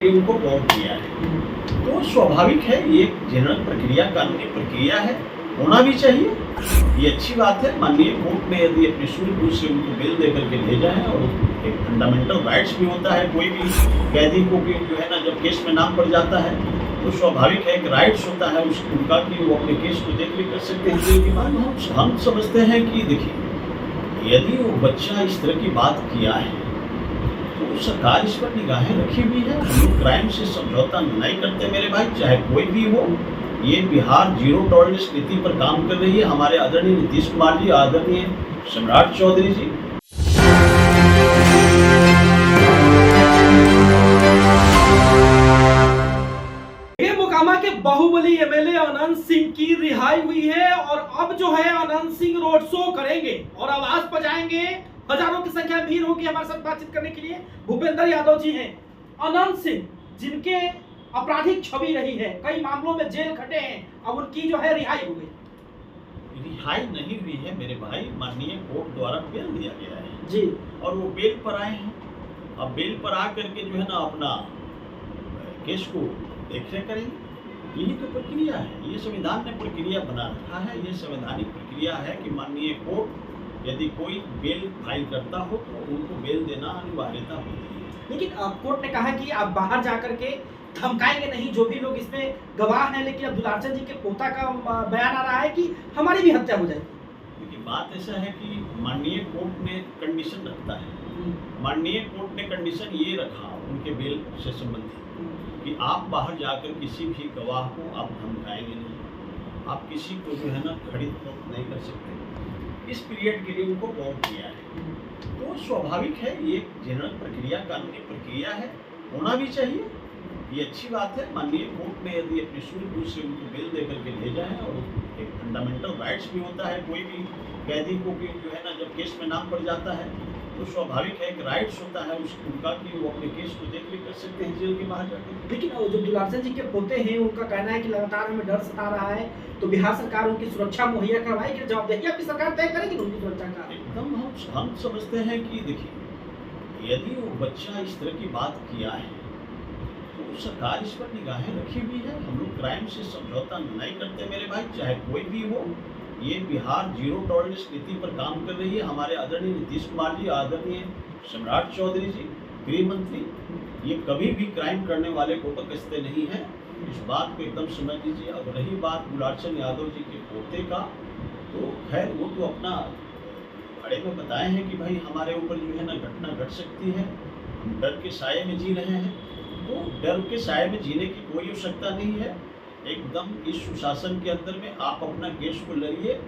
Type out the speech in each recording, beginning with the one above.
उनको कॉल किया है तो स्वाभाविक है, ये जनरल प्रक्रिया, कानूनी प्रक्रिया है, होना भी चाहिए। ये अच्छी बात है। माननीय कोर्ट ने यदि अपनी सूझबूझ से उनको बेल दे करके भेजा है, और एक फंडामेंटल राइट्स भी होता है कोई भी कैदी को कि जो है ना, जब केस में नाम पड़ जाता है तो स्वाभाविक है, एक राइट्स होता है उनका कि वो अपने केस को देख कर सकते हैं। जेल के बाद हम समझते हैं कि देखिए, यदि वो बच्चा इस तरह की बात किया है तो सरकार इस पर निगाहें रखी हुई है। हम लोग क्राइम से समझौता नहीं करते मेरे भाई, चाहे कोई भी हो। ये बिहार जीरो टॉलरेंस नीति पर काम कर रही है। हमारे आदरणीय नीतीश कुमार जी, आदरणीय सम्राट चौधरी जी, मोकामा के बाहुबली एमएलए अनंत सिंह की रिहाई हुई है और अब जो है अनंत सिंह रोड शो करेंगे और आवाज बजाएंगे। हजारों की संख्या में भीड़ होगी। हमारे साथ बातचीत करने के लिए भूपेंद्र यादव जी हैं। अनंत सिंह जिनके आपराधिक छवि रही है, कई मामलों में जेल खटे हैं, अब उनकी जो है रिहाई हो गई। रिहाई नहीं हुई है मेरे भाई, माननीय कोर्ट द्वारा बेल दिया गया है जी, और वो बेल पर आए हैं। अब बेल पर आ करके जो है ना, अपना केस को देखरेख करेंगे। यही तो प्रक्रिया है, ये संविधान ने प्रक्रिया बना रखा है। ये संवैधानिक प्रक्रिया है कि माननीय कोर्ट यदि कोई बेल फाइल करता हो तो उनको बेल देना अनिवार्यता होती है। लेकिन कोर्ट ने कहा कि आप बाहर जाकर के धमकाएंगे नहीं जो भी लोग इसमें गवाह हैं, लेकिन अब दुलारचंद जी के पोता का बयान आ रहा है कि हमारी भी हत्या हो जाएगी। देखिए, बात ऐसा है कि माननीय कोर्ट ने कंडीशन रखता है। माननीय कोर्ट ने कंडीशन ये रखा उनके बेल से संबंधित कि आप बाहर जाकर किसी भी गवाह को आप धमकाएंगे नहीं, आप किसी को जो है ना खड़ित नहीं कर सकते। इस पीरियड के लिए उनको कॉल किया है तो स्वाभाविक है, ये जनरल प्रक्रिया, कानूनी प्रक्रिया है, होना भी चाहिए। ये अच्छी बात है। माननीय कोर्ट ने यदि अपनी सूझबूझ से उनको बेल दे करके भेजा है, और एक फंडामेंटल राइट्स भी होता है कोई भी कैदी को कि जो है ना, जब केस में नाम पड़ जाता है तो स्वाभाविक है, एक राइट्स होता है उनका कि वो अपने केस को देख कर सकते हैं जेल के बाहर जाकर। लेकिन जो दुलारचंद जी के पोते हैं, उनका कहना है कि लगातार हमें डर सता रहा है, तो बिहार सरकार उनकी सुरक्षा मुहैया करवाएगी, जवाबदेही आपकी सरकार तय करेगी उनकी सुरक्षा का। एकदम हम समझते हैं कि देखिए, यदि वो बच्चा इस तरह की बात किया है तो सरकार इस पर निगाहें रखी हुई है। हम लोग क्राइम से समझौता नहीं करते मेरे भाई, चाहे कोई भी हो। ये बिहार जीरो टॉलरेंस नीति पर काम कर रही है। हमारे आदरणीय नीतीश कुमार जी, आदरणीय सम्राट चौधरी जी, गृह मंत्री, ये कभी भी क्राइम करने वाले को पकड़ते नहीं है। इस बात को एकदम समझ लीजिए। अब रही बात दुलारचंद यादव जी के पोते का, तो खैर वो तो अपना बड़े में बताए हैं कि भाई हमारे ऊपर जो है ना घटना घट सकती है, हम डर के साए में जी रहे हैं। तो डर के साए में जीने की कोई आवश्यकता नहीं है। एकदम इस सुशासन के अंदर में आप अपना केस को लड़िए,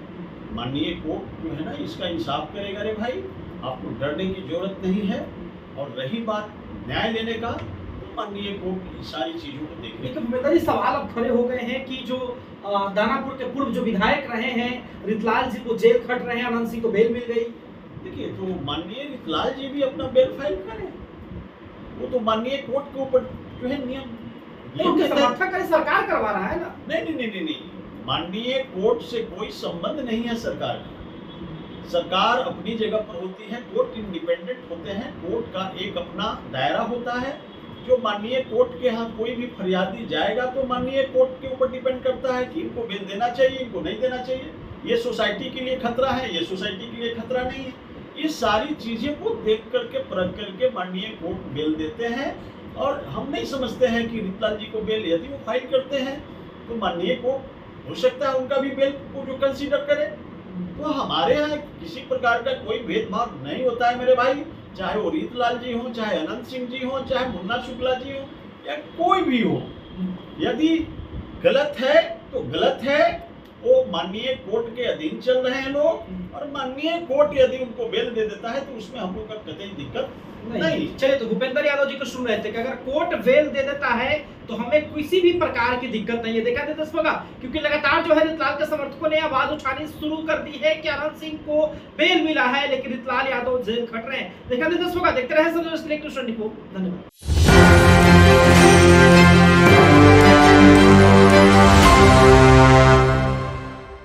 माननीय कोर्ट जो है ना इसका इंसाफ करेगा रे भाई, आपको डरने की जरूरत नहीं है। और रही बात न्याय लेने का, तो माननीय कोर्ट सारी चीजों को देखेगा। लेकिन भूपेंद्र जी, सवाल अब खड़े हो गए हैं कि जो दानापुर के पूर्व जो विधायक रहे हैं रितलाल जी को जेल खट रहे हैं, अनंत सिंह को बेल मिल गई। देखिए, तो माननीय रितलाल जी भी अपना बेल फाइल करें, वो तो माननीय कोर्ट के ऊपर जो है नियम समर्थन करें, सरकार करवा रहा है ना। नहीं, माननीय कोर्ट से कोई संबंध नहीं है सरकार का। सरकार अपनी जगह पर होती है, कोर्ट इंडिपेंडेंट होते हैं। कोर्ट का एक अपना दायरा होता है, जो माननीय कोर्ट के यहाँ कोई भी फरियादी जाएगा तो माननीय कोर्ट के ऊपर डिपेंड करता है कि इनको बेल देना चाहिए, इनको नहीं देना चाहिए। ये सोसाइटी के लिए खतरा है, ये सोसाइटी के लिए खतरा नहीं है। ये सारी चीजें को देख करके, परख करके माननीय कोर्ट बेल देते हैं। और हम नहीं समझते हैं कि रितलाल जी को बेल यदि वो फाइल करते हैं तो माननीय कोर्ट हो सकता है उनका भी बेल को जो कंसीडर करे। तो हमारे यहाँ किसी प्रकार का कोई भेदभाव नहीं होता है मेरे भाई, चाहे वो रितलाल जी हो, चाहे अनंत सिंह जी हो, चाहे मुन्ना शुक्ला जी हो, या कोई भी हो। यदि गलत है तो गलत है, वो माननीय कोर्ट के अधीन चल रहे हैं लोग, और माननीय कोर्ट यदि उनको बेल दे देता है तो उसमें हम लोग का कतई दिक्कत नहीं। चलिए, तो भूपेंद्र यादव जी को सुन रहे थे कि अगर कोर्ट बेल दे देता है तो हमें किसी भी प्रकार की दिक्कत नहीं है। देखा दस होगा, क्योंकि लगातार जो है रितलाल के समर्थकों ने आवाज उठानी शुरू कर दी है कि अनंत सिंह को बेल मिला है, लेकिन रितलाल यादव जेल खट रहे हैं। देखा दस होगा, देखते रहे। धन्यवाद।